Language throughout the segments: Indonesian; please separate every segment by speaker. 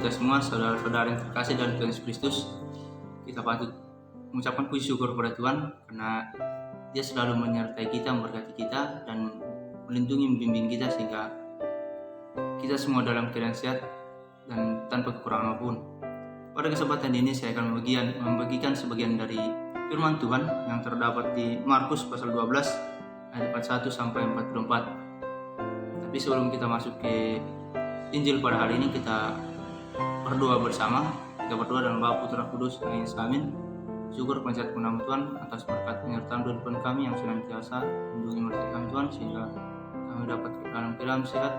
Speaker 1: kita semua, saudara-saudara yang terkasih dalam Tuhan Yesus Kristus. Kita patut mengucapkan puji syukur kepada Tuhan karena Dia selalu menyertai kita, memberkati kita, dan melindungi, membimbing kita sehingga kita semua dalam keadaan sehat dan tanpa kekurangan apapun. Pada kesempatan ini saya akan membagikan sebagian dari firman Tuhan yang terdapat di Markus pasal 12 ayat 41 sampai 44. Tapi sebelum kita masuk ke Injil pada hari ini, kita berdoa bersama. Kita berdoa dalam Bapa, Putra, Kudus, dan Yesus. Amin. Syukur pencet nama Tuhan atas berkat penyertaan Tuhan kami yang senantiasa melindungi menyertai kami Tuhan, sehingga kami dapat dalam keadaan sehat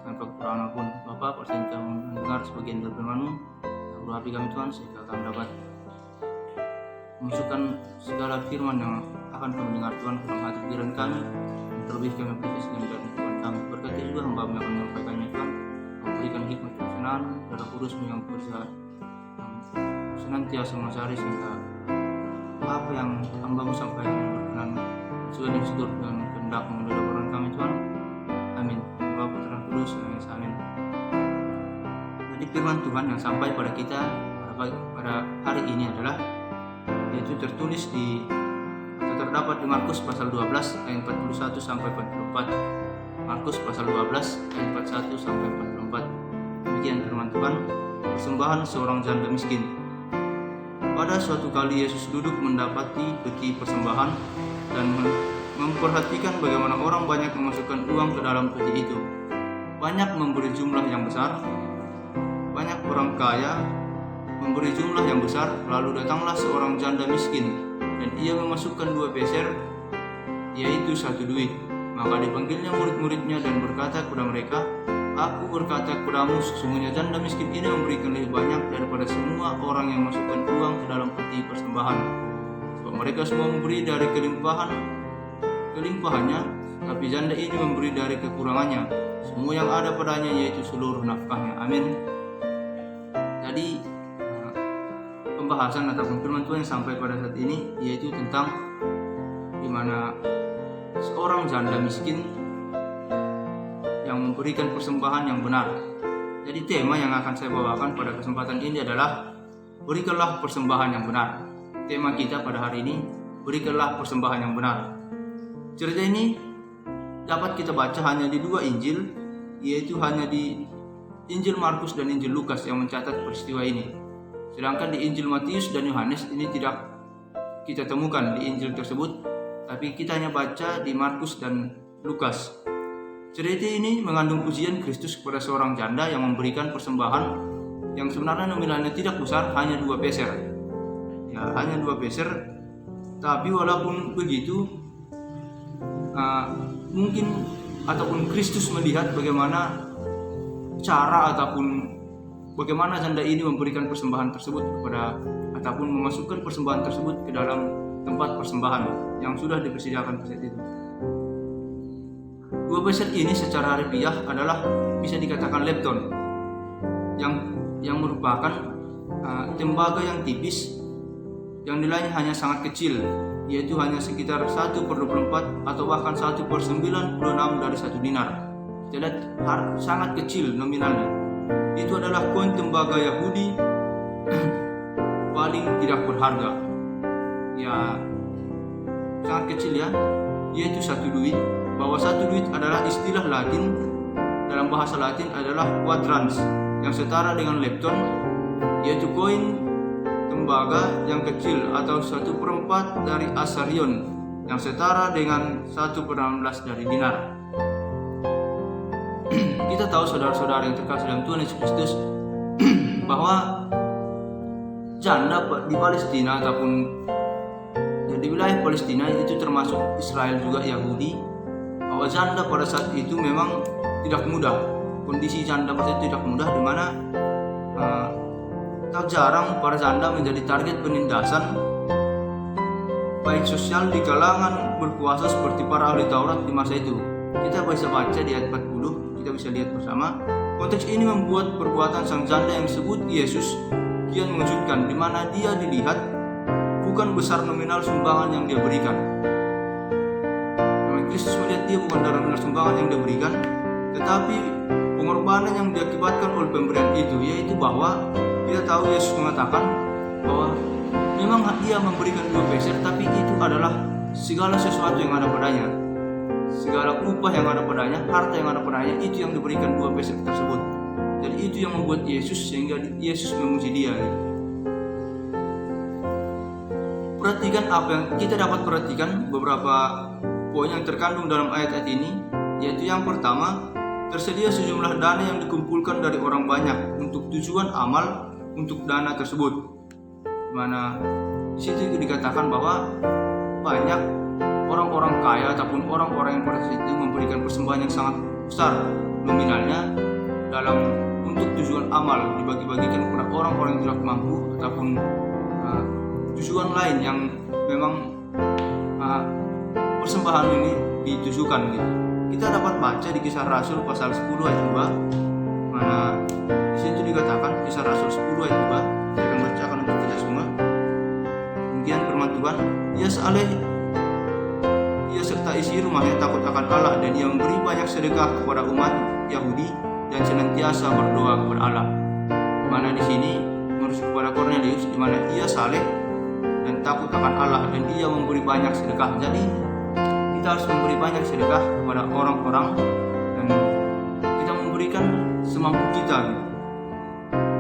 Speaker 1: tanpa kekurangan apapun. Bapa, percayakan kami mendengar sebagian dari firman-Mu, guru hati kami Tuhan, sehingga kami dapat memasukkan segala firman yang akan kami dengar Tuhan ke dalam hati pikiran kami, terlebih kami aplikasikan dari Tuhan kami. Berkati juga hamba-Mu yang akan menyampaikannya Tuhan, memberikan hikmat kebenaran, darah kudus-Mu yang kuasa senantiasa mengasari, sehingga apa yang hamba-Mu sampaikan berkenan sesuai dengan seluruh dan kehendak-Mu dalam firman kami Tuhan. Amin. Bapa, Putra, Kudus, dan Yesus. Amin. Jadi firman Tuhan yang sampai pada kita pada hari ini adalah yaitu tertulis atau terdapat di Markus pasal 12 ayat 41 sampai 44. Markus pasal 12 ayat 41 sampai 44. Demikian firman Tuhan. Persembahan seorang janda miskin. Pada suatu kali Yesus duduk mendapati peti persembahan dan memperhatikan bagaimana orang banyak memasukkan uang ke dalam peti itu. Banyak memberi jumlah yang besar. Banyak orang kaya memberi jumlah yang besar. Lalu datanglah seorang janda miskin dan ia memasukkan 2 peser, yaitu 1 duit. Maka dipanggilnya murid-muridnya dan berkata kepada mereka, "Aku berkata kepadamu, sesungguhnya janda miskin ini memberikan lebih banyak daripada semua orang yang masukkan uang ke dalam peti persembahan. Sebab mereka semua memberi dari kelimpahannya, tapi janda ini memberi dari kekurangannya, semua yang ada padanya, yaitu seluruh nafkahnya." Amin. Jadi pembahasan ataupun firman Tuhan yang sampai pada saat ini yaitu tentang di mana seorang janda miskin yang memberikan persembahan yang benar. Jadi tema yang akan saya bawakan pada kesempatan ini adalah berikanlah persembahan yang benar. Tema kita pada hari ini, berikanlah persembahan yang benar. Cerita ini dapat kita baca hanya di 2 Injil, yaitu hanya di Injil Markus dan Injil Lukas yang mencatat peristiwa ini. Sedangkan di Injil Matius dan Yohanes ini tidak kita temukan di Injil tersebut, tapi kita hanya baca di Markus dan Lukas. Cerita ini mengandung pujian Kristus kepada seorang janda yang memberikan persembahan yang sebenarnya nominalnya tidak besar, hanya 2 peser. Ya, hanya 2 peser. Tapi walaupun begitu, mungkin ataupun Kristus melihat bagaimana cara ataupun bagaimana janda ini memberikan persembahan tersebut kepada ataupun memasukkan persembahan tersebut ke dalam tempat persembahan yang sudah dipersediakan pada saat itu. 2 peser ini secara harfiah adalah bisa dikatakan lepton, yang merupakan tembaga yang tipis yang nilainya hanya sangat kecil, yaitu hanya sekitar 1/24 atau bahkan 1/96 dari 1 dinar. Kita lihat sangat kecil nominalnya. Itu adalah koin tembaga Yahudi paling tidak berharga. Ya, sangat kecil ya, yaitu 1 duit. Bahwa 1 duit adalah istilah Latin, dalam bahasa Latin adalah quadrans, yang setara dengan lepton, yaitu koin tembaga yang kecil, atau 1/4 dari asarion, yang setara dengan 1/16 dari dinar. Kita tahu saudara-saudara yang terkasih dalam Tuhan Yesus Kristus bahwa janda di Palestina ataupun di wilayah Palestina itu termasuk Israel juga Yahudi, bahwa janda pada saat itu memang tidak mudah. Kondisi janda pada saat itu tidak mudah, di mana tak jarang para janda menjadi target penindasan baik sosial di kalangan berkuasa seperti para ahli Taurat di masa itu. Kita bisa baca di ayat 40, kita bisa lihat bersama. Konteks ini membuat perbuatan sang janda yang disebut Yesus kian mengejutkan, di mana dia dilihat bukan besar nominal sumbangan yang dia berikan. Kristus melihat dia bukan dari nominal sumbangan yang dia berikan, tetapi pengorbanan yang diakibatkan oleh pemberian itu, yaitu bahwa kita tahu Yesus mengatakan bahwa memang Dia memberikan 2 peser, tapi itu adalah segala sesuatu yang ada padanya, segala upah yang ada padanya, harta yang ada padanya, itu yang diberikan 2 peser tersebut. Jadi itu yang membuat Yesus, sehingga Yesus memuji Dia. Perhatikan apa yang kita dapat perhatikan, beberapa poin yang terkandung dalam ayat-ayat ini, yaitu yang pertama, tersedia sejumlah dana yang dikumpulkan dari orang banyak untuk tujuan amal untuk dana tersebut. Mana di situ dikatakan bahwa banyak orang-orang kaya ataupun orang-orang yang pada saat itu memberikan persembahan yang sangat besar nominalnya dalam untuk tujuan amal, dibagi-bagikan kepada orang-orang yang tidak mampu ataupun tujuan lain yang memang persembahan ini ditujukan gitu. Kita dapat baca di Kisah Rasul pasal 10 ayat 2, mana di situ dikatakan, Kisah Rasul 10 ayat 2, saya akan bacakan untuk kita semua. Demikian firman Tuhan, ia serta isi rumahnya takut akan Allah, dan ia memberi banyak sedekah kepada umat Yahudi dan senantiasa berdoa kepada Allah. Mana di sini merujuk kepada Kornelius, di mana ia saleh dan takut akan Allah, dan ia memberi banyak sedekah. Jadi kita harus memberi banyak sedekah kepada orang-orang, dan kita memberikan semampu kita.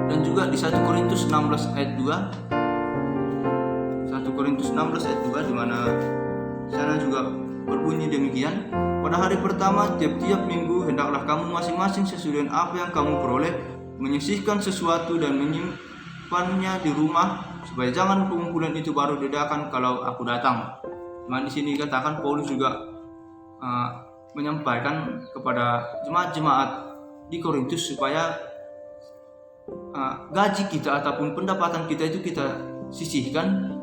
Speaker 1: Dan juga di 1 Korintus 16 ayat 2, 1 Korintus 16 ayat 2, di mana sana juga berbunyi demikian, pada hari pertama tiap-tiap minggu hendaklah kamu masing-masing sesuai dengan apa yang kamu peroleh menyisihkan sesuatu dan menyimpannya di rumah, supaya jangan pengumpulan itu baru diadakan kalau aku datang. Nah, di sini katakan Paulus juga menyampaikan kepada jemaat-jemaat di Korintus supaya gaji kita ataupun pendapatan kita itu kita sisihkan,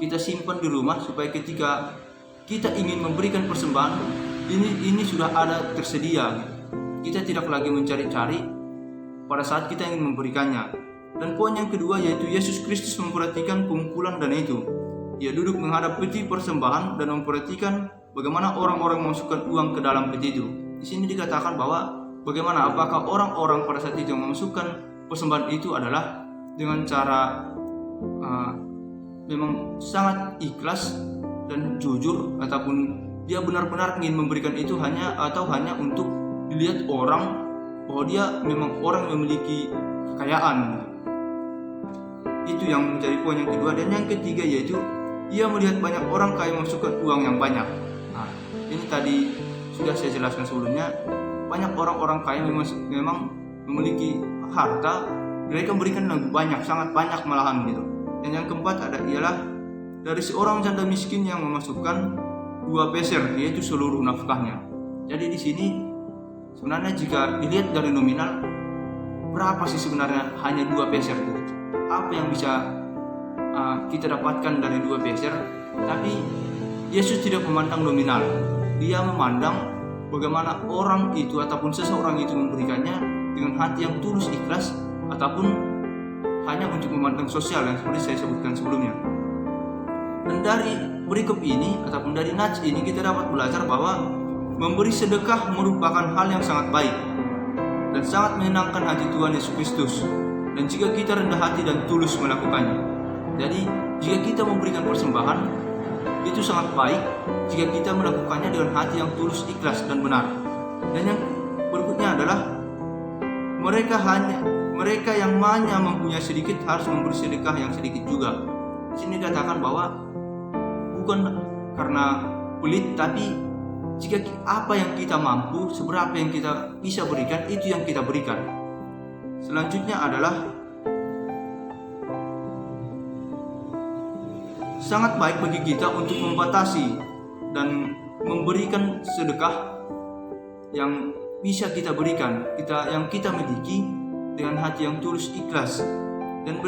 Speaker 1: kita simpan di rumah, supaya ketika kita ingin memberikan persembahan ini sudah ada tersedia. Kita tidak lagi mencari-cari pada saat kita ingin memberikannya. Dan poin yang kedua, yaitu Yesus Kristus memperhatikan pengumpulan dana itu. Ia duduk menghadap peti persembahan dan memperhatikan bagaimana orang-orang memasukkan uang ke dalam peti itu. Di sini dikatakan bahwa bagaimana, apakah orang-orang pada saat itu memasukkan persembahan itu adalah dengan cara memang sangat ikhlas dan jujur, ataupun dia benar-benar ingin memberikan itu hanya untuk dilihat orang bahwa dia memang orang yang memiliki kekayaan. Itu yang menjadi poin yang kedua. Dan yang ketiga, yaitu ia melihat banyak orang kaya memasukkan uang yang banyak. Nah, ini tadi sudah saya jelaskan sebelumnya. Banyak orang-orang kaya memang memiliki harta, mereka memberikan lebih banyak, sangat banyak malahan gitu. Dan yang keempat ialah dari seorang janda miskin yang memasukkan 2 peser, yaitu seluruh nafkahnya. Jadi di sini sebenarnya jika dilihat dari nominal, berapa sih sebenarnya hanya 2 peser gitu? Apa yang bisa kita dapatkan dari 2 peser? Tapi Yesus tidak memandang nominal. Dia memandang bagaimana orang itu ataupun seseorang itu memberikannya dengan hati yang tulus, ikhlas, ataupun hanya untuk memandang sosial yang seperti saya sebutkan sebelumnya. Dan dari berikut ini ataupun dari nats ini kita dapat belajar bahwa memberi sedekah merupakan hal yang sangat baik dan sangat menyenangkan hati Tuhan Yesus Kristus. Dan jika kita rendah hati dan tulus melakukannya, jadi jika kita memberikan persembahan, itu sangat baik jika kita melakukannya dengan hati yang tulus, ikhlas, dan benar. Dan yang berikutnya adalah mereka yang hanya mempunyai sedikit harus memberi sedekah yang sedikit juga. Di sini dikatakan bahwa bukan karena pelit, tapi jika apa yang kita mampu, seberapa yang kita bisa berikan, itu yang kita berikan. Selanjutnya adalah sangat baik bagi kita untuk membatasi dan memberikan sedekah yang bisa kita berikan, yang kita miliki dengan hati yang tulus, ikhlas. Dan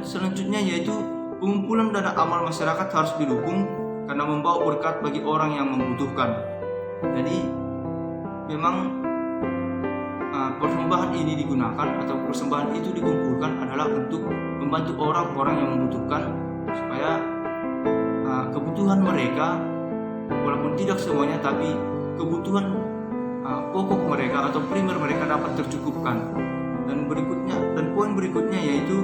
Speaker 1: selanjutnya yaitu pengumpulan dana amal masyarakat harus didukung karena membawa berkat bagi orang yang membutuhkan. Jadi memang persembahan ini digunakan atau persembahan itu dikumpulkan adalah untuk membantu orang-orang yang membutuhkan, supaya kebutuhan mereka, walaupun tidak semuanya, tapi kebutuhan pokok mereka atau primer mereka dapat tercukupkan. Dan poin berikutnya yaitu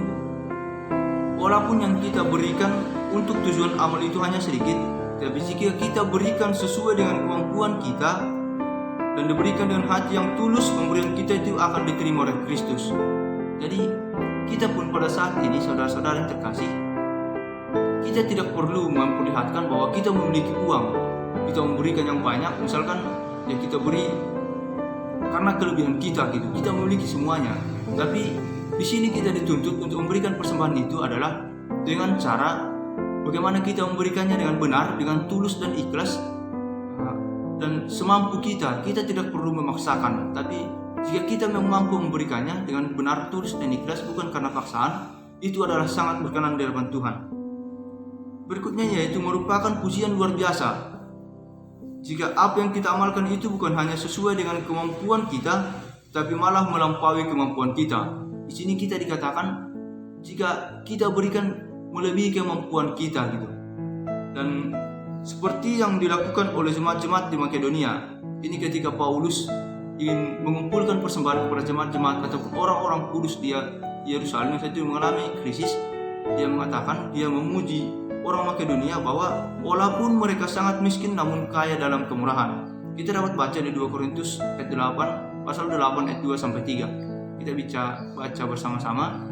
Speaker 1: walaupun yang kita berikan untuk tujuan amal itu hanya sedikit, tapi jika kita berikan sesuai dengan kemampuan kita dan diberikan dengan hati yang tulus, pemberian kita itu akan diterima oleh Kristus. Jadi kita pun pada saat ini, saudara-saudara yang terkasih, kita tidak perlu memperlihatkan bahwa kita memiliki uang, kita memberikan yang banyak. Misalkan ya kita beri karena kelebihan kita gitu, kita memiliki semuanya. Tapi di sini kita dituntut untuk memberikan persembahan itu adalah dengan cara bagaimana kita memberikannya dengan benar, dengan tulus dan ikhlas, dan semampu kita. Kita tidak perlu memaksakan, tapi jika kita mampu memberikannya dengan benar, tulus dan ikhlas, bukan karena paksaan, itu adalah sangat berkenan di hadapan Tuhan. Berikutnya yaitu merupakan pujian luar biasa. Jika apa yang kita amalkan itu bukan hanya sesuai dengan kemampuan kita, tapi malah melampaui kemampuan kita. Di sini kita dikatakan jika kita berikan melebihi kemampuan kita gitu. Dan seperti yang dilakukan oleh jemaat-jemaat di Makedonia, ini ketika Paulus ingin mengumpulkan persembahan kepada jemaat-jemaat ataupun orang-orang kudus di Yerusalem yang saat itu mengalami krisis, dia mengatakan, dia memuji orang Makedonia bahwa walaupun mereka sangat miskin namun kaya dalam kemurahan. Kita dapat baca di 2 Korintus ayat 8, pasal 8 ayat 2 sampai 3. Kita baca bersama-sama,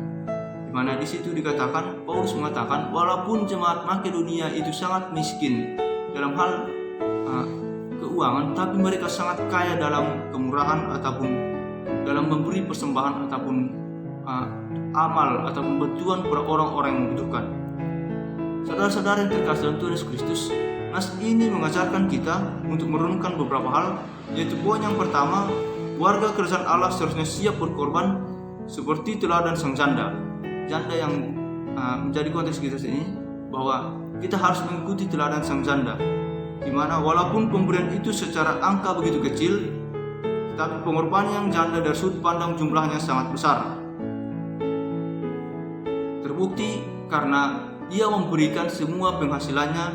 Speaker 1: di mana di situ dikatakan, Paulus mengatakan walaupun jemaat Makedonia itu sangat miskin dalam hal keuangan, tapi mereka sangat kaya dalam kemurahan ataupun dalam memberi persembahan ataupun amal ataupun bantuan kepada orang-orang yang membutuhkan. Saudara-saudara yang terkasih dalam Tuhan Yesus Kristus, nas ini mengajarkan kita untuk merenungkan beberapa hal, yaitu poin yang pertama, warga kerajaan Allah seharusnya siap berkorban seperti teladan sang janda. Janda yang menjadi konteks kita ini, bahwa kita harus mengikuti teladan sang janda, di mana walaupun pemberian itu secara angka begitu kecil, tetapi pengorbanan yang janda dari sudut pandang jumlahnya sangat besar. Terbukti karena dia memberikan semua penghasilannya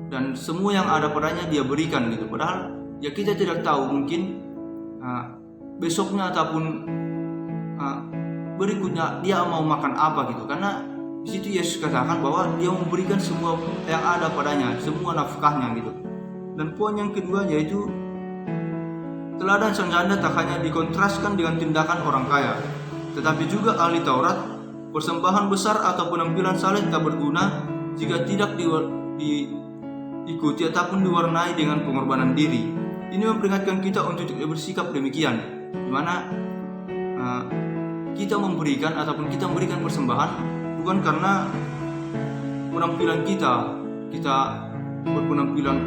Speaker 1: dan semua yang ada padanya dia berikan gitu. Padahal ya kita tidak tahu, mungkin besoknya ataupun berikutnya dia mau makan apa gitu. Karena di situ Yesus katakan bahwa dia memberikan semua yang ada padanya, semua nafkahnya gitu. Dan poin yang kedua yaitu teladan sang janda tak hanya dikontraskan dengan tindakan orang kaya, tetapi juga ahli Taurat. Persembahan besar atau penampilan saleh tak berguna jika tidak diikuti ataupun diwarnai dengan pengorbanan diri. Ini memperingatkan kita untuk bersikap demikian, di mana kita memberikan ataupun kita memberikan persembahan bukan karena penampilan kita berpenampilan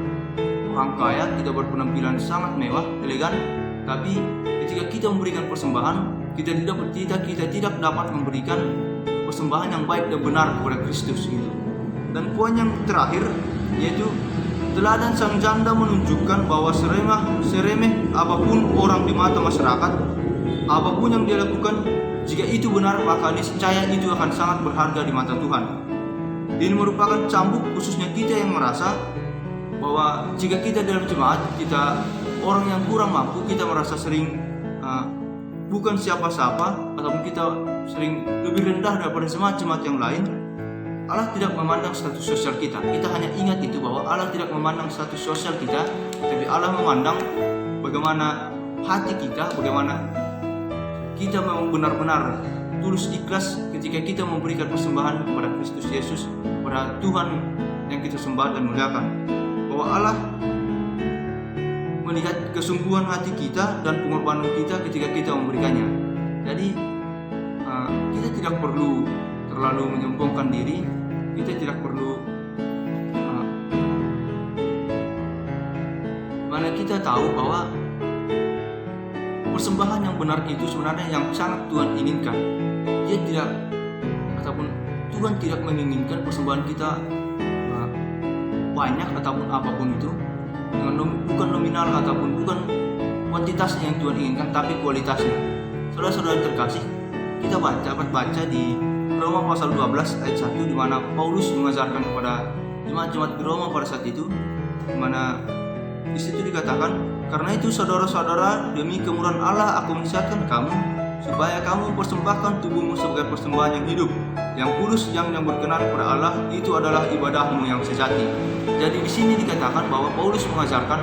Speaker 1: orang kaya, kita berpenampilan sangat mewah, elegan, tapi ketika kita memberikan persembahan, kita tidak dapat memberikan persembahan yang baik dan benar kepada Kristus gitu. Dan poin yang terakhir yaitu teladan sang janda menunjukkan bahwa seremeh apapun orang di mata masyarakat, apapun yang dia lakukan, jika itu benar maka niscaya itu akan sangat berharga di mata Tuhan. Ini merupakan cambuk khususnya kita yang merasa bahwa jika kita dalam jemaat, kita orang yang kurang mampu, kita merasa sering bukan siapa-siapa ataupun kita sering lebih rendah daripada jemaat-jemaat yang lain. Allah tidak memandang status sosial kita. Kita hanya ingat itu bahwa Allah tidak memandang status sosial kita, tapi Allah memandang bagaimana hati kita, bagaimana kita memang benar-benar tulus ikhlas ketika kita memberikan persembahan kepada Kristus Yesus, kepada Tuhan yang kita sembah dan muliakan. Bahwa Allah melihat kesungguhan hati kita dan pengorbanan kita ketika kita memberikannya. Jadi kita tidak perlu terlalu menyombongkan diri, kita tidak perlu mana kita tahu bahwa persembahan yang benar itu sebenarnya yang sangat Tuhan inginkan. Dia tidak ataupun Tuhan tidak menginginkan persembahan kita banyak ataupun apapun itu, bukan nominal ataupun bukan kuantitasnya yang Tuhan inginkan, tapi kualitasnya. Saudara-saudara terkasih, kita dapat baca di Roma pasal 12 ayat 1, di mana Paulus mengajarkan kepada jemaat-jemaat di Roma pada saat itu, di mana di situ dikatakan Karena itu saudara-saudara, demi kemurahan Allah aku menasihatkan kamu, supaya kamu persembahkan tubuhmu sebagai persembahan yang hidup, yang kudus, yang berkenan kepada Allah. Itu adalah ibadahmu yang sejati. Jadi di sini dikatakan bahwa Paulus mengajarkan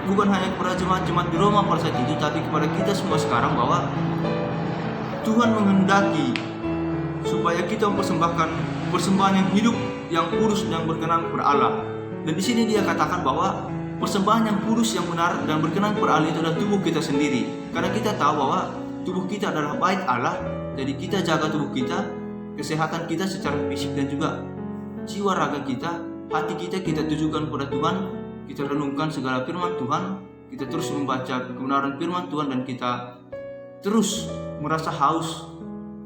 Speaker 1: bukan hanya kepada jemaat-jemaat di Roma pada saat itu, tapi kepada kita semua sekarang, bahwa Tuhan menghendaki supaya kita mempersembahkan persembahan yang hidup, yang kudus, yang berkenan kepada Allah. Dan di sini dia katakan bahwa persembahan yang kudus, yang benar dan berkenan kepada Allah itu adalah tubuh kita sendiri. Karena kita tahu bahwa tubuh kita adalah bait Allah. Jadi kita jaga tubuh kita, kesehatan kita secara fisik dan juga jiwa raga kita, hati kita tujukan kepada Tuhan. Kita renungkan segala firman Tuhan, kita terus membaca kebenaran firman Tuhan, dan kita terus merasa haus,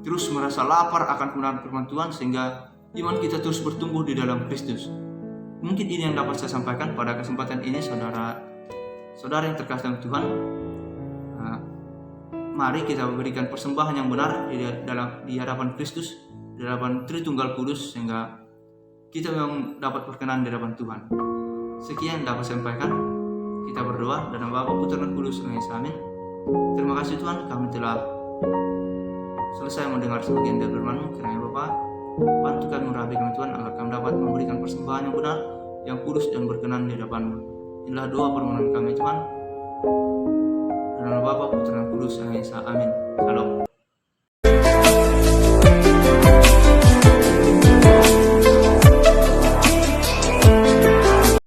Speaker 1: terus merasa lapar akan kebenaran firman Tuhan, sehingga iman kita terus bertumbuh di dalam Kristus. Mungkin ini yang dapat saya sampaikan pada kesempatan ini, saudara yang terkasih dalam Tuhan. Mari kita memberikan persembahan yang benar di hadapan Kristus, di hadapan Tritunggal Kudus, sehingga kita memang dapat berkenan di hadapan Tuhan. Sekian dapat saya sampaikan. Kita berdoa dalam Bapa, Putra dan Kudus. Amin. Terima kasih Tuhan, kami telah selesai mendengar sebagian dari firman-Mu. Kiranya Bapa, bantu kami merapi kami Tuhan, agar kami dapat memberikan persembahan yang benar, yang kudus dan berkenan di hadapan-Mu. Inilah doa permohonan kami Tuhan. Dalam Bapa, Putra dan Kudus. Amin. Shalom.